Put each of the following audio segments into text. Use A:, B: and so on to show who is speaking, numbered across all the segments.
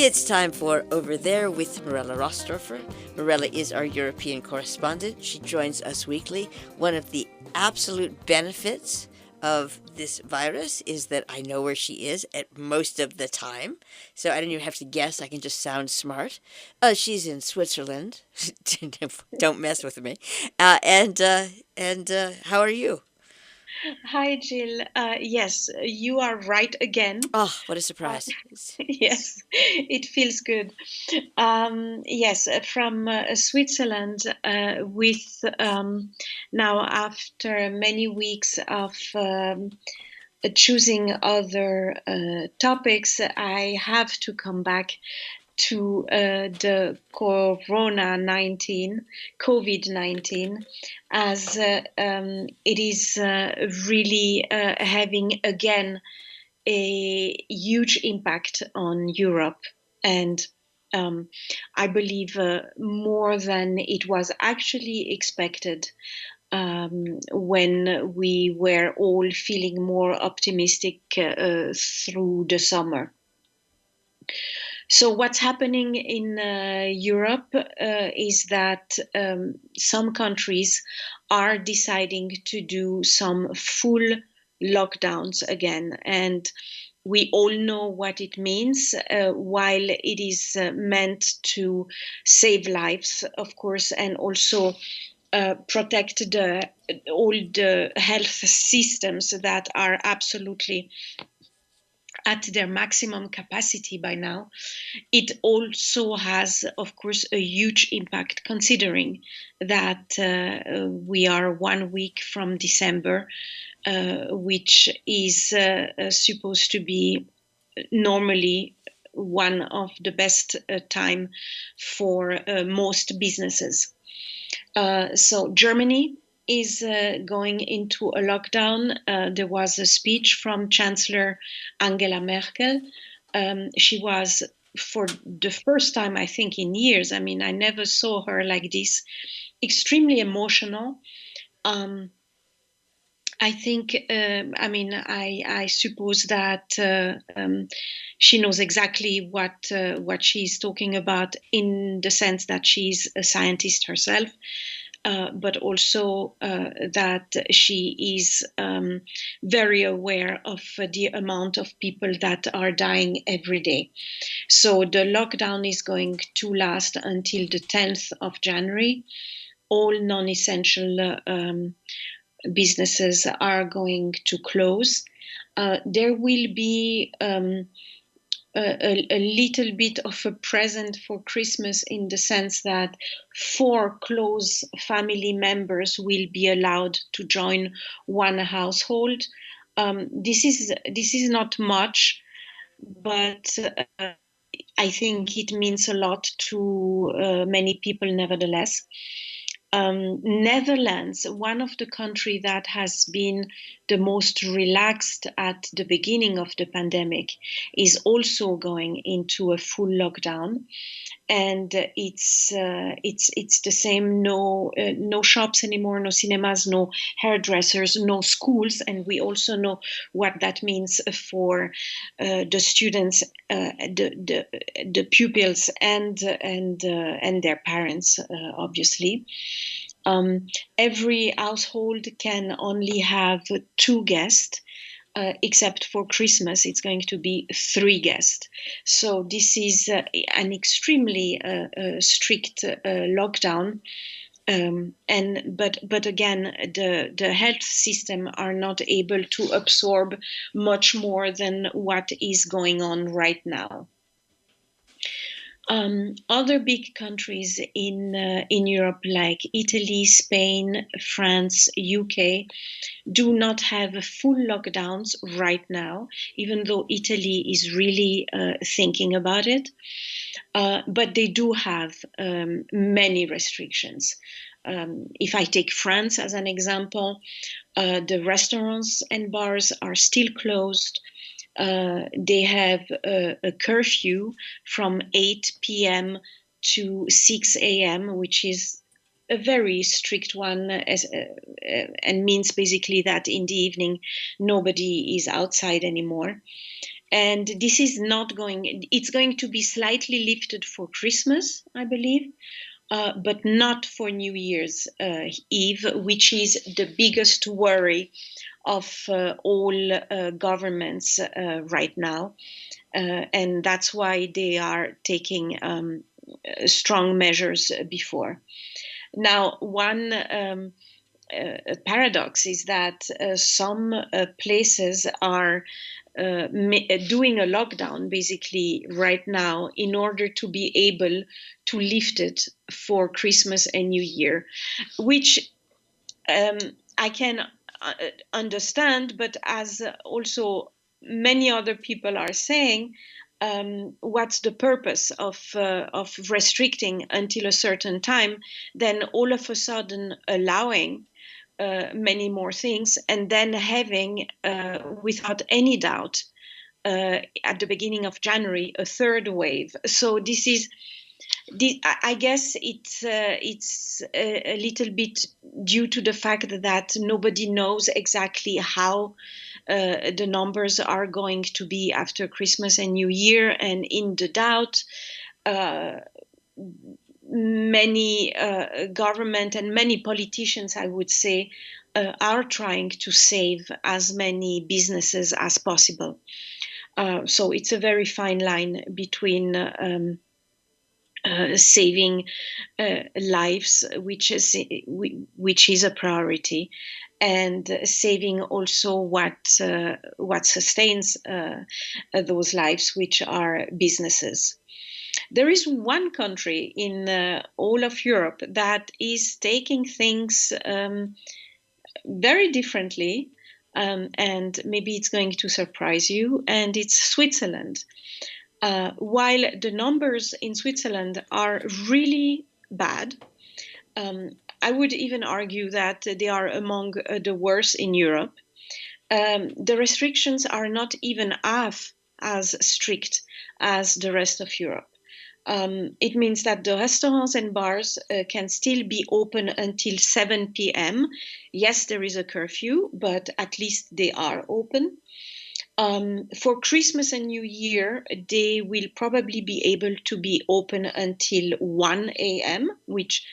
A: It's time for Over There with Mirella Rastorfer. Mirella is our European correspondent. She joins us weekly. One of the absolute benefits of this virus is that I know where she is at most of the time. So I don't even have to guess. I can just sound smart. She's in Switzerland. Don't mess with me. How are you?
B: Hi, Jill. Yes, you are right again.
A: Oh, what a
B: Uh,
A: surprise.
B: yes, it feels good. Yes, from Switzerland, with now after many weeks of choosing other topics, I have to come back to the COVID-19, as it is really having again a huge impact on Europe, and I believe more than it was actually expected when we were all feeling more optimistic through the summer. So what's happening in Europe is that some countries are deciding to do some full lockdowns again, and we all know what it means. While it is meant to save lives, of course, and also protect all the health systems that are absolutely at their maximum capacity by now, it also has, of course, a huge impact, considering that we are 1 week from December, which is supposed to be normally one of the best time for most businesses. So Germany is going into a lockdown. There was a speech from Chancellor Angela Merkel. She was, for the first time, I think, in years, I mean, I never saw her like this, extremely emotional. I think, I suppose that she knows exactly what she's talking about, in the sense that she's a scientist herself. But also that she is very aware of the amount of people that are dying every day. So the lockdown is going to last until the 10th of January. All non-essential businesses are going to close. There will be a little bit of a present for Christmas, in the sense that 4 close family members will be allowed to join one household. This is not much, but I think it means a lot to many people nevertheless. Netherlands, one of the countries that has been the most relaxed at the beginning of the pandemic, is also going into a full lockdown, and it's the same. No shops anymore, no cinemas, no hairdressers, no schools, and we also know what that means for the students, the pupils, and their parents, obviously. Every household can only have 2 guests. Except for Christmas, it's going to be 3 guests. So this is an extremely strict lockdown. But again, the health system are not able to absorb much more than what is going on right now. Other big countries in Europe, like Italy, Spain, France, UK, do not have full lockdowns right now, even though Italy is really thinking about it. But they do have many restrictions. If I take France as an example, the restaurants and bars are still closed. They have a curfew from 8 p.m. to 6 a.m., which is a very strict one, and means basically that in the evening nobody is outside anymore. And this is not it's going to be slightly lifted for Christmas, I believe, but not for New Year's Eve, which is the biggest worry of all governments right now. And that's why they are taking strong measures before. Now, one paradox is that some places are doing a lockdown basically right now in order to be able to lift it for Christmas and New Year, which I can understand, but as also many other people are saying, what's the purpose of restricting until a certain time, then all of a sudden allowing many more things, and then having, without any doubt, at the beginning of January, a third wave. So this is, I guess it's a little bit due to the fact that nobody knows exactly how the numbers are going to be after Christmas and New Year, and in the doubt, many government and many politicians, I would say, are trying to save as many businesses as possible. So it's a very fine line between saving lives, which is a priority, and saving also what sustains those lives, which are businesses. There is one country in all of Europe that is taking things very differently, and maybe it's going to surprise you, and it's Switzerland. While the numbers in Switzerland are really bad, I would even argue that they are among the worst in Europe. The restrictions are not even half as strict as the rest of Europe. It means that the restaurants and bars can still be open until 7 p.m. Yes, there is a curfew, but at least they are open. For Christmas and New Year, they will probably be able to be open until 1 a.m., which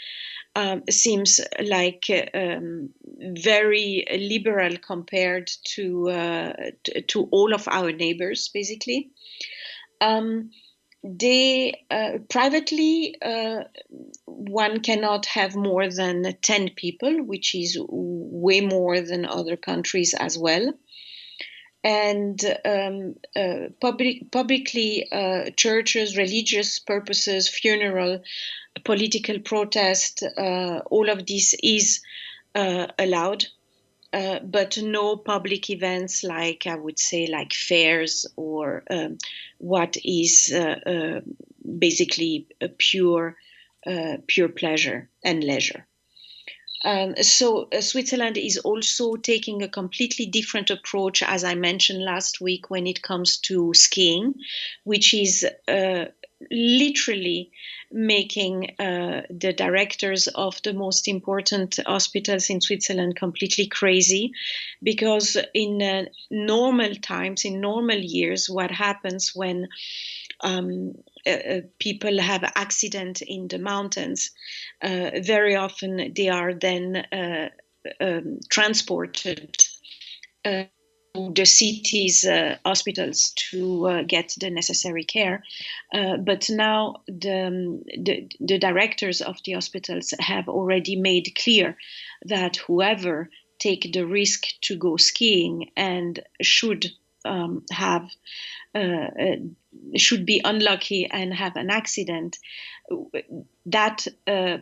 B: seems like very liberal compared to all of our neighbors, basically. They privately, one cannot have more than 10 people, which is way more than other countries as well. And publicly, churches, religious purposes, funeral, political protest, all of this is allowed, but no public events like, I would say, like fairs or what is basically a pure pleasure and leisure. So Switzerland is also taking a completely different approach, as I mentioned last week, when it comes to skiing, which is literally making the directors of the most important hospitals in Switzerland completely crazy, because in normal times, in normal years, what happens when people have accident in the mountains, very often they are then transported to the city's hospitals to get the necessary care. But now the directors of the hospitals have already made clear that whoever take the risk to go skiing and should be unlucky and have an accident, that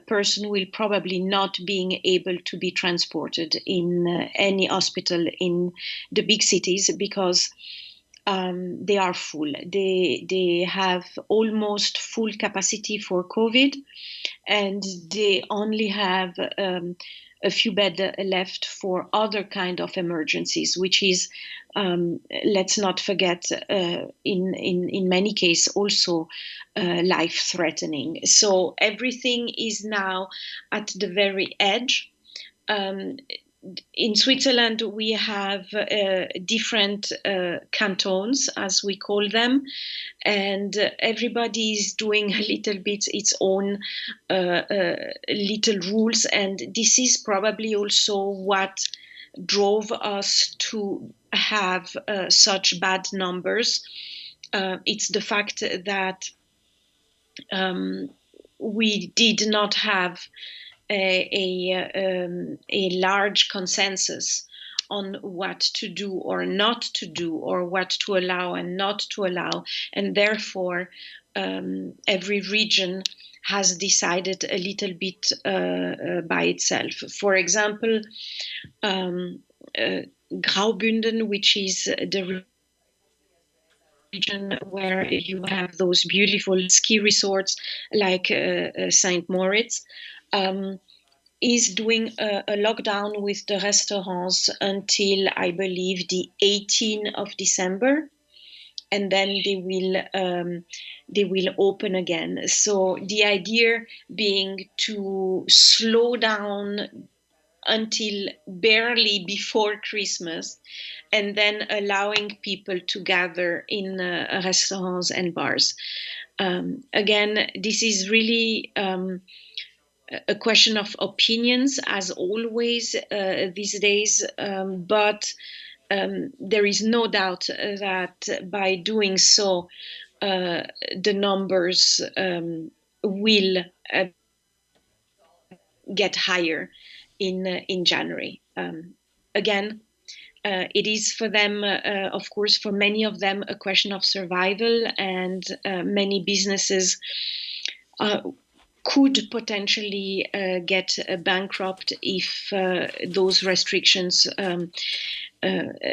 B: person will probably not being able to be transported in any hospital in the big cities, because they are full. They have almost full capacity for COVID, and they only have a few beds left for other kind of emergencies, which is, let's not forget, in many cases also life-threatening. So everything is now at the very edge. in Switzerland, we have different cantons, as we call them, and everybody is doing a little bit its own little rules. And this is probably also what drove us to have such bad numbers. It's the fact that we did not have a large consensus on what to do or not to do, or what to allow and not to allow. And therefore, every region has decided a little bit by itself. For example, Graubünden, which is the region where you have those beautiful ski resorts like St. Moritz, is doing a lockdown with the restaurants until, I believe, the 18th of December, and then they will open again. So the idea being to slow down until barely before Christmas, and then allowing people to gather in restaurants and bars. Again, this is really a question of opinions, as always these days, but there is no doubt that by doing so, the numbers will get higher in January. Again, it is for them, of course, for many of them, a question of survival, and many businesses could potentially get bankrupt if those restrictions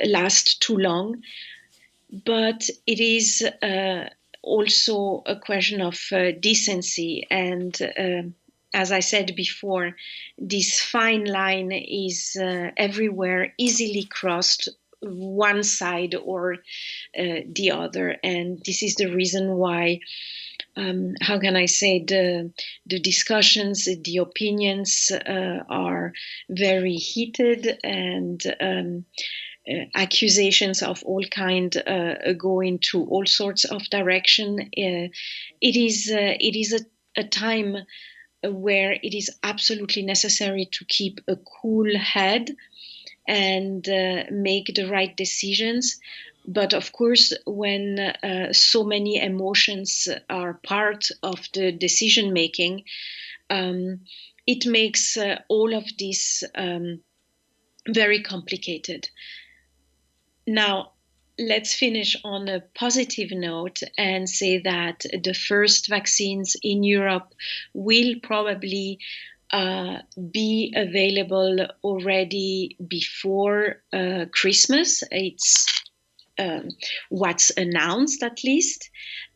B: last too long. But it is also a question of decency, and as I said before, this fine line is everywhere easily crossed, one side or the other. And this is the reason why, how can I say, the discussions, the opinions are very heated, and accusations of all kind go into all sorts of direction. It is a time where it is absolutely necessary to keep a cool head and make the right decisions. But of course, when so many emotions are part of the decision making, it makes all of this very complicated. Now, let's finish on a positive note and say that the first vaccines in Europe will probably be available already before Christmas. It's what's announced, at least.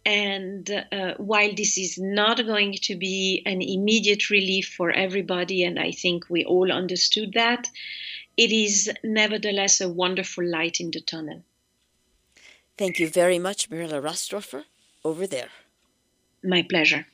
B: And while this is not going to be an immediate relief for everybody, and I think we all understood that, it is nevertheless a wonderful light in the tunnel.
A: Thank you very much, Mirella Rastorfer, over there.
B: My pleasure.